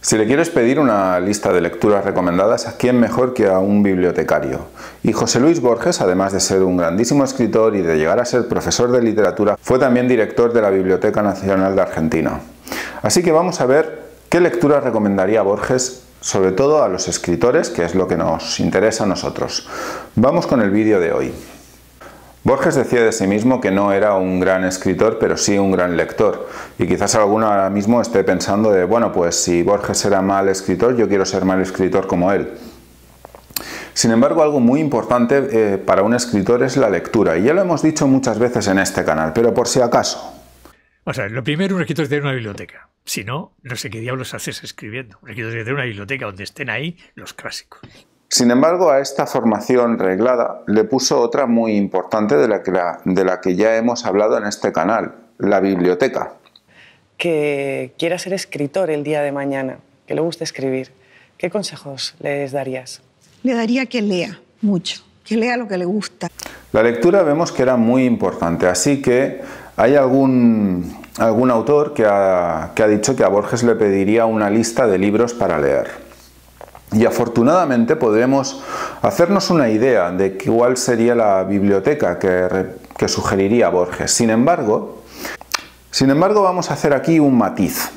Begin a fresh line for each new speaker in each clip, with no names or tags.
Si le quieres pedir una lista de lecturas recomendadas, ¿a quién mejor que a un bibliotecario? Y José Luis Borges, además de ser un grandísimo escritor y de llegar a ser profesor de literatura, fue también director de la Biblioteca Nacional de Argentina. Así que vamos a ver qué lecturas recomendaría Borges, sobre todo a los escritores, que es lo que nos interesa a nosotros. Vamos con el vídeo de hoy. Borges decía de sí mismo que no era un gran escritor, pero sí un gran lector. Y quizás alguno ahora mismo esté pensando de, bueno, pues si Borges era mal escritor, yo quiero ser mal escritor como él. Sin embargo, algo muy importante para un escritor es la lectura. Y ya lo hemos dicho muchas veces en este canal, pero por si acaso.
O sea, lo primero, un escritor es tener una biblioteca. Si no, no sé qué diablos haces escribiendo. Un escritor tiene que tener una biblioteca donde estén ahí los clásicos.
Sin embargo, a esta formación reglada le puso otra muy importante de la que ya hemos hablado en este canal, la biblioteca.
Que quiera ser escritor el día de mañana, que le guste escribir, ¿qué consejos les darías?
Le daría que lea mucho, que lea lo que le gusta.
La lectura vemos que era muy importante, así que hay algún autor que ha dicho que a Borges le pediría una lista de libros para leer. Y afortunadamente podremos hacernos una idea de cuál sería la biblioteca que sugeriría Borges. Sin embargo, vamos a hacer aquí un matiz.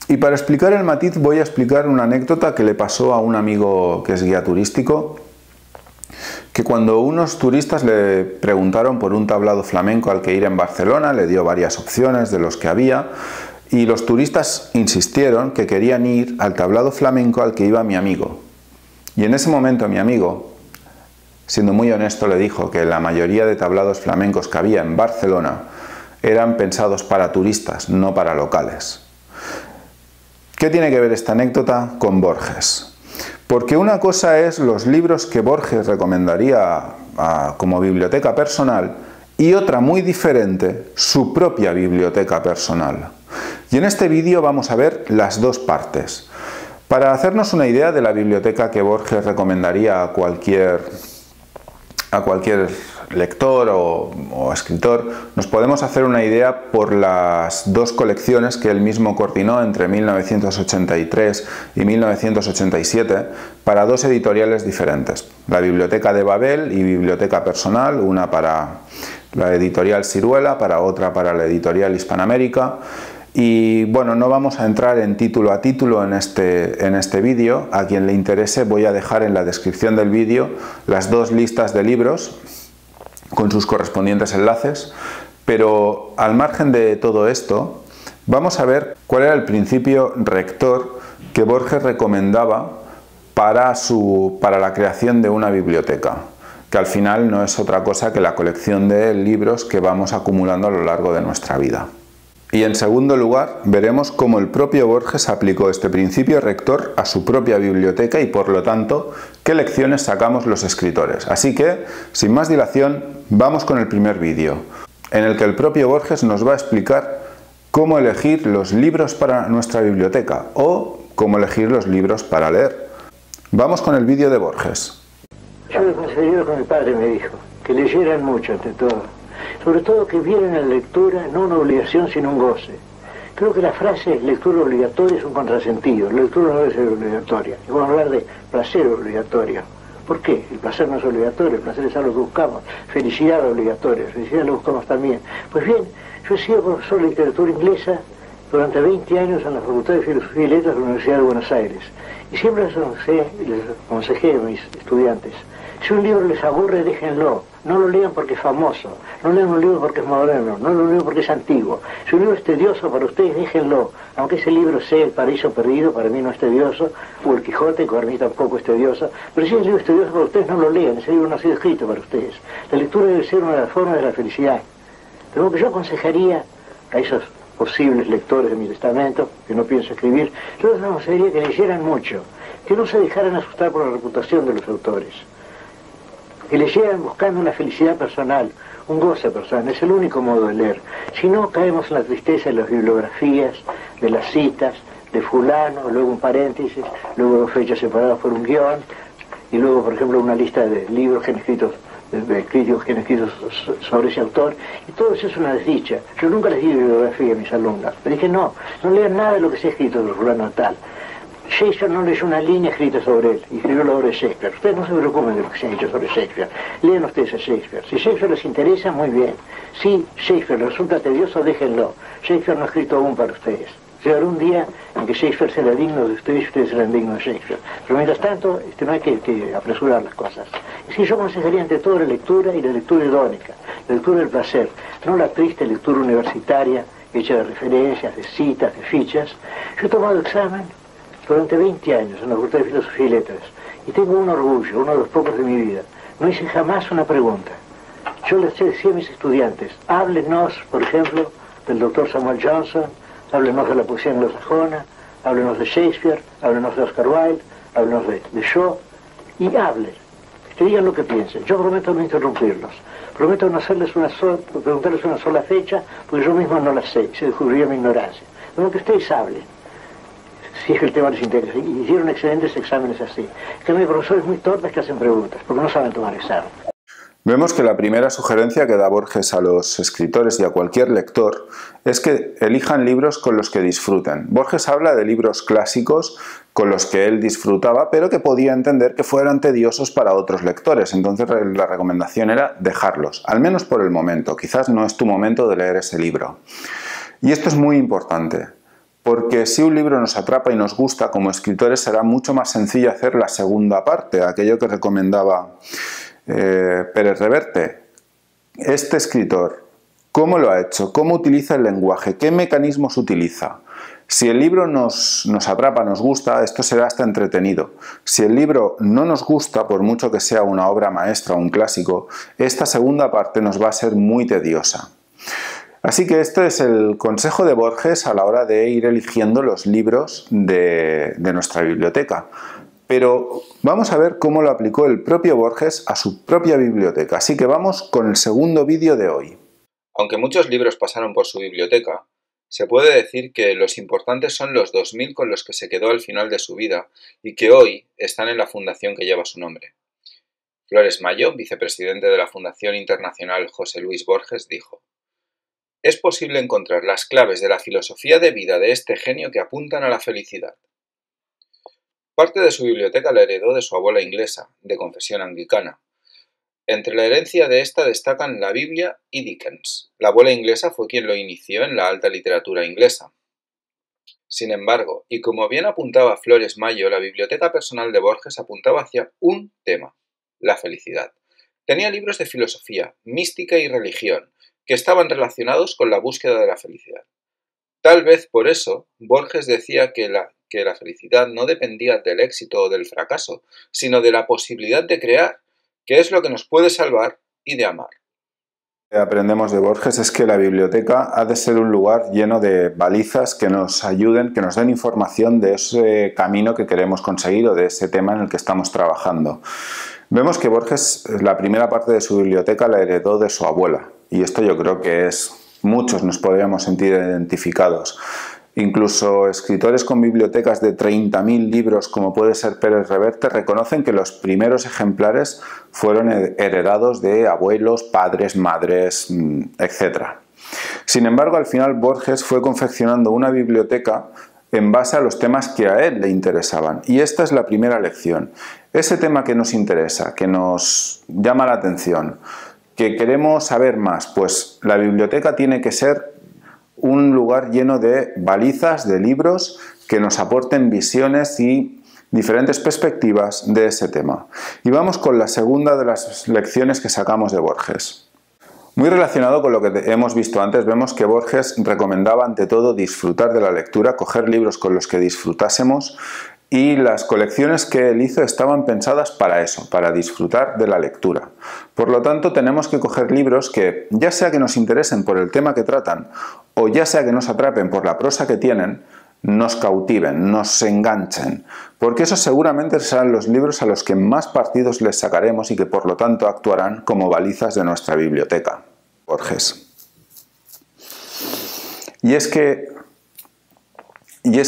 Y para explicar el matiz voy a explicar una anécdota que le pasó a un amigo que es guía turístico, que cuando unos turistas le preguntaron por un tablado flamenco al que ir en Barcelona, le dio varias opciones de los que había, y los turistas insistieron que querían ir al tablado flamenco al que iba mi amigo. Y en ese momento mi amigo, siendo muy honesto, le dijo que la mayoría de tablados flamencos que había en Barcelona eran pensados para turistas, no para locales. ¿Qué tiene que ver esta anécdota con Borges? Porque una cosa es los libros que Borges recomendaría como biblioteca personal y otra muy diferente, su propia biblioteca personal. Y en este vídeo vamos a ver las dos partes. Para hacernos una idea de la biblioteca que Borges recomendaría a cualquier lector o escritor, nos podemos hacer una idea por las dos colecciones que él mismo coordinó entre 1983 y 1987 para dos editoriales diferentes. La Biblioteca de Babel y Biblioteca Personal, una para la editorial Siruela, otra para la editorial Hispanoamérica. Y bueno, no vamos a entrar en título a título en este vídeo. A quien le interese voy a dejar en la descripción del vídeo las dos listas de libros con sus correspondientes enlaces. Pero al margen de todo esto, vamos a ver cuál era el principio rector que Borges recomendaba para la creación de una biblioteca, que al final no es otra cosa que la colección de libros que vamos acumulando a lo largo de nuestra vida. Y en segundo lugar, veremos cómo el propio Borges aplicó este principio rector a su propia biblioteca y por lo tanto, qué lecciones sacamos los escritores. Así que, sin más dilación, vamos con el primer vídeo, en el que el propio Borges nos va a explicar cómo elegir los libros para nuestra biblioteca o cómo elegir los libros para leer. Vamos con el vídeo de Borges.
Yo le aconsejaría lo que mi padre me dijo, que leyeran mucho ante todo. Sobre todo que vieran en la lectura no una obligación sino un goce. Creo que la frase lectura obligatoria es un contrasentido. La lectura no debe ser obligatoria. Y vamos a hablar de placer obligatorio. ¿Por qué? El placer no es obligatorio, el placer es algo que buscamos. Felicidad obligatoria, felicidad lo buscamos también. Pues bien, yo he sido profesor de literatura inglesa durante 20 años en la Facultad de Filosofía y Letras de la Universidad de Buenos Aires. Y siempre les aconsejé a mis estudiantes, si un libro les aburre, déjenlo. No lo lean porque es famoso, no lean un libro porque es moderno, no lo lean porque es antiguo. Si un libro es tedioso para ustedes, déjenlo. Aunque ese libro sea El Paraíso Perdido, para mí no es tedioso, o El Quijote, que para mí tampoco es tedioso. Pero si ese libro es tedioso para ustedes, no lo lean, ese libro no ha sido escrito para ustedes. La lectura debe ser una de las formas de la felicidad. Pero lo que yo aconsejaría a esos posibles lectores de mi testamento, que no pienso escribir, yo les aconsejaría que leyeran mucho, que no se dejaran asustar por la reputación de los autores. Que leyeran buscando una felicidad personal, un goce personal, es el único modo de leer. Si no, caemos en la tristeza de las bibliografías, de las citas, de fulano, luego un paréntesis, luego dos fechas separadas por un guión, y luego, por ejemplo, una lista de libros que han escrito, de críticos que han escrito sobre ese autor, y todo eso es una desdicha. Yo nunca les di bibliografía a mis alumnos, les dije no lean nada de lo que se ha escrito de fulano tal. Shakespeare no leyó una línea escrita sobre él y escribió la obra de Shakespeare. Ustedes no se preocupen de lo que se ha hecho sobre Shakespeare. Lean ustedes a Shakespeare. Si Shakespeare les interesa, muy bien. Si Shakespeare les resulta tedioso, déjenlo. Shakespeare no ha escrito aún para ustedes. Llegará un día en que Shakespeare será digno de ustedes y ustedes serán dignos de Shakespeare. Pero mientras tanto, no hay que apresurar las cosas. Y si yo aconsejaría ante todo la lectura y la lectura idónica, la lectura del placer, no la triste lectura universitaria hecha de referencias, de citas, de fichas. Yo he tomado examen durante 20 años en la Facultad de Filosofía y Letras y tengo un orgullo, uno de los pocos de mi vida. No hice jamás una pregunta. Yo les decía a mis estudiantes, háblenos, por ejemplo, del doctor Samuel Johnson, háblenos de la poesía anglosajona, háblenos de Shakespeare, háblenos de Oscar Wilde, háblenos de Shaw, y hablen, que digan lo que piensen. Yo prometo no interrumpirlos, prometo no preguntarles una sola fecha, porque yo mismo no la sé, se descubriría mi ignorancia. Pero que ustedes hablen, si es que el tema les interesa, y hicieron excelentes exámenes así. Que hay profesores muy torpes que hacen preguntas, porque no saben tomar examen.
Vemos que la primera sugerencia que da Borges a los escritores y a cualquier lector es que elijan libros con los que disfruten. Borges habla de libros clásicos con los que él disfrutaba, pero que podía entender que fueran tediosos para otros lectores. Entonces la recomendación era dejarlos, al menos por el momento. Quizás no es tu momento de leer ese libro. Y esto es muy importante, porque si un libro nos atrapa y nos gusta, como escritores será mucho más sencillo hacer la segunda parte, aquello que recomendaba Pérez Reverte. Este escritor, ¿cómo lo ha hecho? ¿Cómo utiliza el lenguaje? ¿Qué mecanismos utiliza? Si el libro nos atrapa, nos gusta, esto será hasta entretenido. Si el libro no nos gusta, por mucho que sea una obra maestra o un clásico, esta segunda parte nos va a ser muy tediosa. Así que este es el consejo de Borges a la hora de ir eligiendo los libros de nuestra biblioteca. Pero vamos a ver cómo lo aplicó el propio Borges a su propia biblioteca. Así que vamos con el segundo vídeo de hoy.
Aunque muchos libros pasaron por su biblioteca, se puede decir que los importantes son los 2000 con los que se quedó al final de su vida y que hoy están en la fundación que lleva su nombre. Flores Mayo, vicepresidente de la Fundación Internacional José Luis Borges, dijo: «Es posible encontrar las claves de la filosofía de vida de este genio que apuntan a la felicidad». Parte de su biblioteca la heredó de su abuela inglesa, de confesión anglicana. Entre la herencia de esta destacan la Biblia y Dickens. La abuela inglesa fue quien lo inició en la alta literatura inglesa. Sin embargo, y como bien apuntaba Flores Mayo, la biblioteca personal de Borges apuntaba hacia un tema: la felicidad. Tenía libros de filosofía, mística y religión, que estaban relacionados con la búsqueda de la felicidad. Tal vez por eso Borges decía que la felicidad no dependía del éxito o del fracaso, sino de la posibilidad de crear, que es lo que nos puede salvar, y de amar.
Lo que aprendemos de Borges es que la biblioteca ha de ser un lugar lleno de balizas que nos ayuden, que nos den información de ese camino que queremos conseguir o de ese tema en el que estamos trabajando. Vemos que Borges, la primera parte de su biblioteca la heredó de su abuela, y esto yo creo que muchos nos podríamos sentir identificados. Incluso escritores con bibliotecas de 30.000 libros, como puede ser Pérez Reverte, reconocen que los primeros ejemplares fueron heredados de abuelos, padres, madres, etc. Sin embargo, al final Borges fue confeccionando una biblioteca en base a los temas que a él le interesaban. Y esta es la primera lección. Ese tema que nos interesa, que nos llama la atención, que queremos saber más, pues la biblioteca tiene que ser un lugar lleno de balizas, de libros que nos aporten visiones y diferentes perspectivas de ese tema. Y vamos con la segunda de las lecciones que sacamos de Borges. Muy relacionado con lo que hemos visto antes, vemos que Borges recomendaba ante todo disfrutar de la lectura, coger libros con los que disfrutásemos, y las colecciones que él hizo estaban pensadas para eso, para disfrutar de la lectura. Por lo tanto, tenemos que coger libros que, ya sea que nos interesen por el tema que tratan, o ya sea que nos atrapen por la prosa que tienen, nos cautiven, nos enganchen, porque esos seguramente serán los libros a los que más partidos les sacaremos y que por lo tanto actuarán como balizas de nuestra biblioteca. Borges. Y es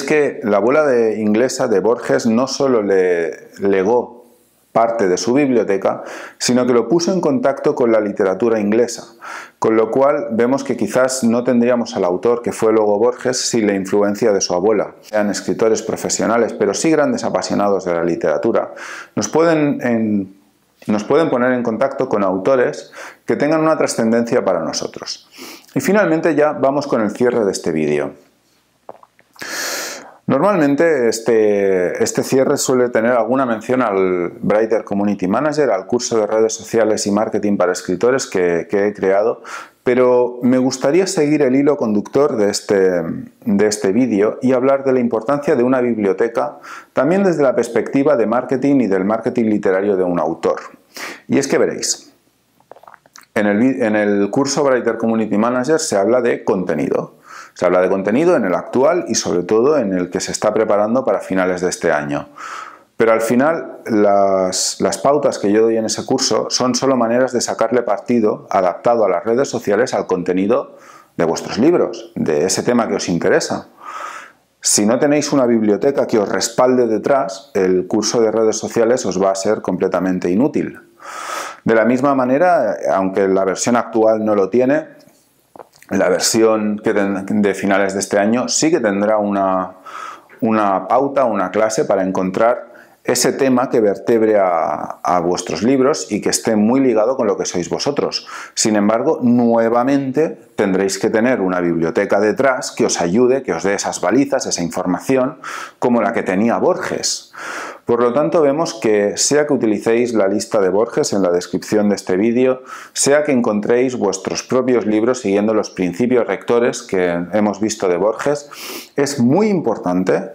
que la abuela inglesa de Borges no solo le legó parte de su biblioteca, sino que lo puso en contacto con la literatura inglesa, con lo cual vemos que quizás no tendríamos al autor que fue luego Borges sin la influencia de su abuela. Sean escritores profesionales, pero sí grandes apasionados de la literatura. Nos pueden poner en contacto con autores que tengan una trascendencia para nosotros. Y finalmente ya vamos con el cierre de este vídeo. Normalmente este cierre suele tener alguna mención al Writer Community Manager, al curso de redes sociales y marketing para escritores que he creado, pero me gustaría seguir el hilo conductor de este vídeo y hablar de la importancia de una biblioteca, también desde la perspectiva de marketing y del marketing literario de un autor. Y es que veréis, en el curso Writer Community Manager se habla de contenido. Se habla de contenido en el actual y sobre todo en el que se está preparando para finales de este año. Pero al final las pautas que yo doy en ese curso son solo maneras de sacarle partido adaptado a las redes sociales al contenido de vuestros libros, de ese tema que os interesa. Si no tenéis una biblioteca que os respalde detrás, el curso de redes sociales os va a ser completamente inútil. De la misma manera, aunque la versión actual no lo tiene, la versión de finales de este año sí que tendrá una pauta, una clase para encontrar ese tema que vertebre a vuestros libros y que esté muy ligado con lo que sois vosotros. Sin embargo, nuevamente tendréis que tener una biblioteca detrás que os ayude, que os dé esas balizas, esa información, como la que tenía Borges. Por lo tanto, vemos que sea que utilicéis la lista de Borges en la descripción de este vídeo, sea que encontréis vuestros propios libros siguiendo los principios rectores que hemos visto de Borges, es muy importante,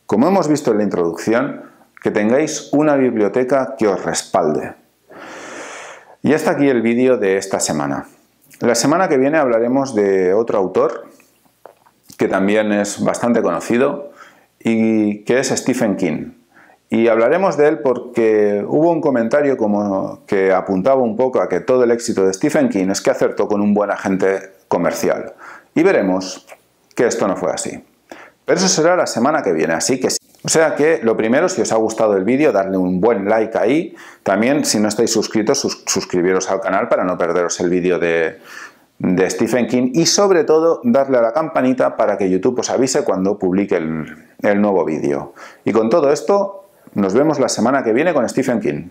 como hemos visto en la introducción, que tengáis una biblioteca que os respalde. Y hasta aquí el vídeo de esta semana. La semana que viene hablaremos de otro autor que también es bastante conocido y que es Stephen King. Y hablaremos de él porque hubo un comentario como que apuntaba un poco a que todo el éxito de Stephen King es que acertó con un buen agente comercial. Y veremos que esto no fue así. Pero eso será la semana que viene, así que sí. O sea que lo primero, si os ha gustado el vídeo, darle un buen like ahí. También, si no estáis suscritos, suscribiros al canal para no perderos el vídeo de Stephen King. Y sobre todo, darle a la campanita para que YouTube os avise cuando publique el nuevo vídeo. Y con todo esto, nos vemos la semana que viene con Stephen King.